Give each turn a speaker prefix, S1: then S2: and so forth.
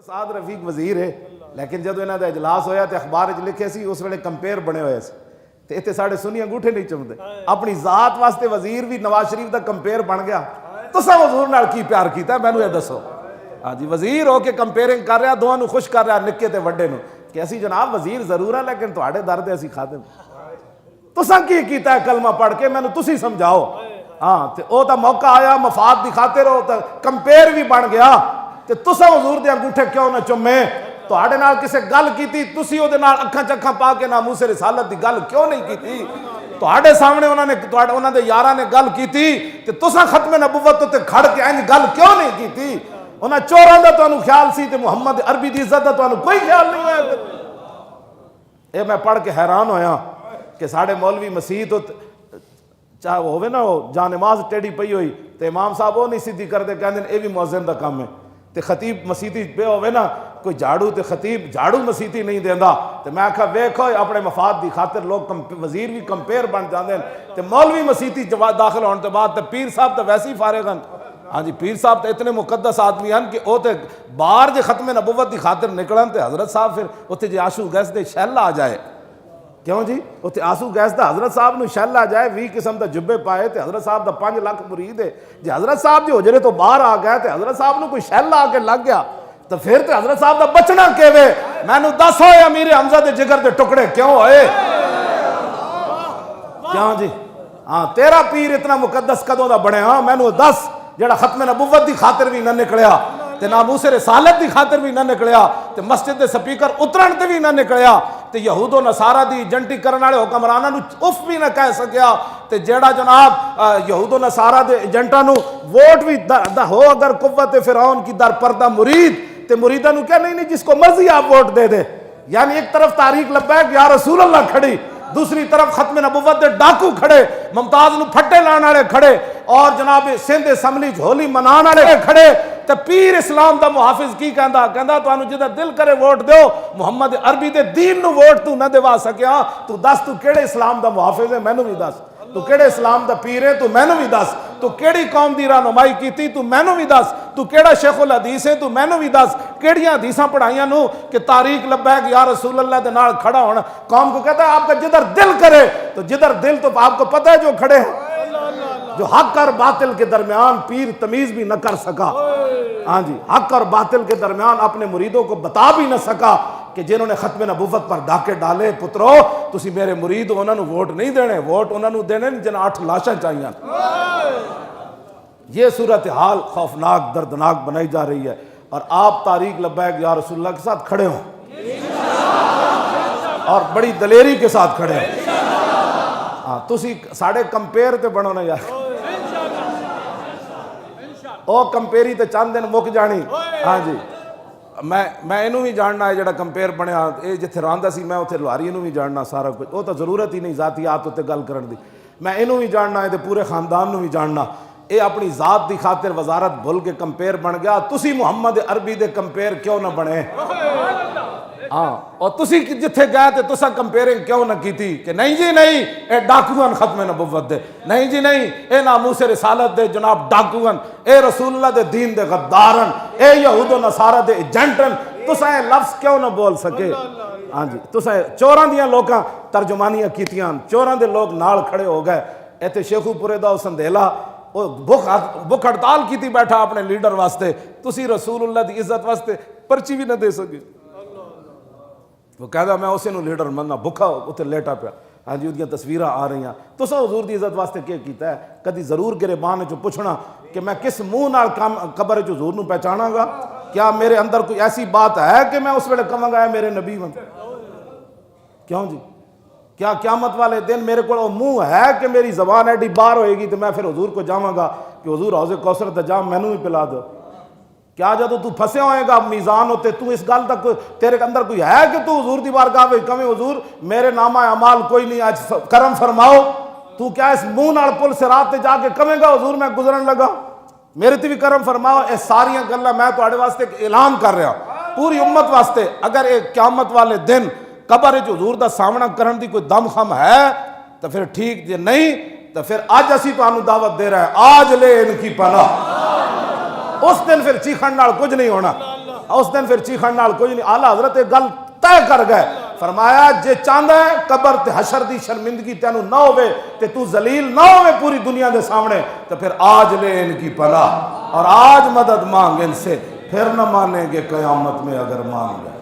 S1: साद रफीक वजीर है, लेकिन जो इन्हों का इजलास होया तो अखबार लिखे सी उस वे कंपेयर बने हुए तो इतने साढ़े सुनी अंगूठे नहीं चुमते। अपनी जात वास्ते वजीर भी नवाज शरीफ का कंपेयर बन गया। तुसा हजूर नाल की प्यार किया मैनू ये दसो। हाँ जी, वजीर हो के कंपेयरिंग कर रहा, दोनों खुश कर रहा, निक्के ते वड्डे नूं कि असी जनाब वजीर जरूर है लेकिन तुहाडे दर दे असी खादिम। तुसा की कीता है कलमा पढ़ के मैनू तुसी समझाओ। हाँ तो वह तो मौका आया मफाद दिखाते रहो तो कंपेयर भी बन गया। तो तुसा हजूर दे अंगूठे क्यों ना चुमे? तुहाडे नाल किसे गल कीती तुसी ओहदे नाल अखां चक्खां पा के नामूसे रिसालत दी गल क्यों नहीं कीती? तुहाडे सामने उन्होंने उन्हां दे यारां ने गल कीती ते तुसा खत्मे नबुव्वत ते खड़ के इंज गल क्यों नहीं कीती? उन्हां चोरां दा तुहानू ख्याल सी ते मुहम्मद अरबी दी इज्जत दा तुहानू कोई ख्याल नहीं है। ये मैं पढ़ के हैरान होया कि साढ़े मौलवी मसीत चाहे होवे ना वो जा नमाज टेढ़ी पई हुई तो इमाम साहब वो नहीं सीधी करते, कहते ये भी मुअज्जिन का काम है। तो खतीब मसीती पे होवे ना कोई झाड़ू तो खतीब झाड़ू मसीती नहीं देंदा। तो मैं आखा वेखो अपने मफाद की खातिर लोग वजीर भी कंपेयर बन जाते हैं। तो मौलवी मसीती दाखिल होने के बाद तो पीर साहब तो वैसे ही फारिग हैं। हाँ जी, पीर साहब तो इतने मुकद्दस आदमी हैं कि वो तो बाहर जो खत्मे नबुव्वत की खातिर निकलन तो हजरत साहब फिर उत्थे जो आंसू गैस दे शैल आ जाए। क्यों जी? उत्थे आंसू गैस का हजरत साहब नूं शैल आ जाए, 20 किस्म का जुब्बे पाए तो हजरत साहब का 5 लाख मुरीद है। जो हजरत साहब जो हुजरे तो बाहर आ गया तो हजरत साहब नूं कोई शैल आके लग गया तो फिर तो हजरत साहब का बचना केवे? मैनू दस होए अमीर हमजा दे जिगर के टुकड़े क्यों होए? क्यों जी? हाँ तेरा पीर इतना मुकद्दस कदों का बने? हाँ मैनू दस जेड़ा खत्मे नबुव्वत की खातिर भी ना निकलिया ते नामूसे रिसालत की खातिर भी ना निकलिया ते मस्जिद के स्पीकर उतरन ते भी ना निकलिया ते यहूदो नसारा दी एजेंटी करने वाले हुक्मराना नूं उफ भी ना कह सकिया ते जेड़ा जनाब यहूदो नसारा दे एजेंटा नूं वोट भी हो अगर कुव्वत फिरौन की दर पर्दा मुरीद ते मुरीदा नूं क्या नहीं जिसको मर्जी आप वोट दे दे। यानी एक तरफ तारीख लब्बैक या रसूल अल्लाह खड़ी, दूसरी तरफ खत्मे नबुव्वत दे डाकू खड़े, मुमताज नूं फट्टे लाने वाले खड़े और जनाब सिंध असम्बली होली मनाने वाले खड़े। तो पीर इस्लाम का मुहाफिज की कहंदा? कहंदा तुहानू जिदा दिल करे वोट दो, मुहम्मद अरबी दे दीन नूं वोट तू ना दिवा सकिया। तू दस तू केड़े इस्लाम का मुहाफिज है मैनू भी दस। तू केड़े इस्लाम का पीर है तू मैनू भी दस। तू केड़ी कौम की रहनुमाई की तू मैनू भी दस। तू केड़ा शेखुल हदीस है तू मैनू भी दस। केड़ियां हदीसां पढ़ाइयां नू कि तारीख लब्बैक या रसूल अल्लाह दे नाल खड़ा होना कौम को कहता है आपका जिधर दिल करे। तो जिधर दिल तो आपको पता है जो खड़े हैं जो हक और बातिल के दरमियान पीर तमीज भी न कर सका। हाँ जी, हक और बातिल के दरमियान अपने मुरीदों को बता भी न सका कि जिन्होंने खत्मे नबुव्वत पर डाके डाले पुत्रो तुसी मेरे मुरीद उन्होंने वोट नहीं देने, वोट उन्होंने देने जिन्हें 8 लाशां चाहिए। ये सूरत हाल खौफनाक दर्दनाक बनाई जा रही है और आप तारीख लब्बैक या रसूलुल्लाह के साथ खड़े हो और बड़ी दलेरी के साथ खड़े हो। हाँ तुसी साढ़े कंपेयर ते बनो ना यार, ओ कंपेरी तो चंद दिन मुक जानी। हाँ जी, मैं इनू भी जानना है जड़ा कंपेयर बनया ये जिथे रहा सी मैं उथे लुहारी नूं भी जानना सारा कुछ। वो तो जरूरत ही नहीं जातियात उत्ते गल करन दी। मैं इनू भी जानना है तो पूरे खानदान नूं भी जानना। ये अपनी जात की खातिर वजारत भुल के कंपेयर बन गया। तुसी मुहम्मद अरबी दे कंपेयर क्यों ना बने? हाँ और तुसी जिथे गए तो तुसा कंपेयरिंग क्यों ना की थी कि नहीं जी नहीं ये डाकूअन खत्मे नबुव्वत दे, नहीं जी नहीं ये नामूसे रिसालत दे जनाब डाकूअन, ए रसूलुल्लाह दे दीन दे गद्दारन, ए यहूदो नसारा दे एजेंटन। तुसा ये लफ्ज क्यों ना बोल सके? हाँ जी, तुसा चोरां दियां लोकां तर्जुमानियां कीतियां, चोरां दे लोग नाल खड़े हो गए। इत्थे शेखूपुरे दा संधेला वो भुख हड़ताल की बैठा अपने लीडर वास्ते, तुसी रसूलुल्लाह दी इज्जत वास्ते पर्ची भी ना दे सके। वो कहता मैं उसे लीडर मनना भुखा उत्ते लेटा पिया। हाँ जी, उदियां तस्वीरां आ रही हैं। तुसा हुजूर दी इज्जत वास्ते क्या कीता है? कभी जरूर गिरबान चो पुछना कि मैं किस मुंह नाल कबर च हुजूर नूं पहचानांगा? क्या मेरे अंदर कोई ऐसी बात है कि मैं उस वेले कहांगा मेरे नबी वन? क्यों जी? क्या क़यामत वाले दिन मेरे को मुंह है कि मेरी जबान एडी बाहर होएगी तो मैं फिर हुजूर को जावांगा कि हुजूर हौज़े कौसर दा जाम मैनू भी पिला दो? क्या जब तू फसे होएगा मीज़ान होते तू इस गल तक तेरे अंदर कोई है कि तू हुजूर दी बारगाह में कवे हुजूर मेरे नामा अमाल कोई नहीं आज करम फरमाओ? तू क्या इस मुंह नाल पुल सिरात ते जाके कवेगा हुजूर मैं गुजरन लगा मेरे ते भी करम फरमाओ? ये सारियां गल्लां मैं तुहाडे वास्ते ऐलान कर रहा पूरी उम्मत वास्ते। अगर एक क़यामत वाले दिन कबर च हुजूर दा सामना करन दी कोई दम खम है तो फिर ठीक, जे नहीं तो फिर अज असी तुहानू दावत दे रहे हैं आज ले इनकी पनाह। उस दिन फिर चीखण नाल कुछ नहीं होना। उस दिन फिर चीखण नाल कोई नहीं। आला हजरत एक गल तय कर गए, फरमाया जे चाहता है कबर ते हशर दी शर्मिंदगी तेनू ना होवे ते तू जलील ना होवे पूरी दुनिया के सामने, तो फिर आज ले इनकी पनाह और आज मदद मांग इनसे, फिर न मानेंगे कयामत में अगर मांग गए।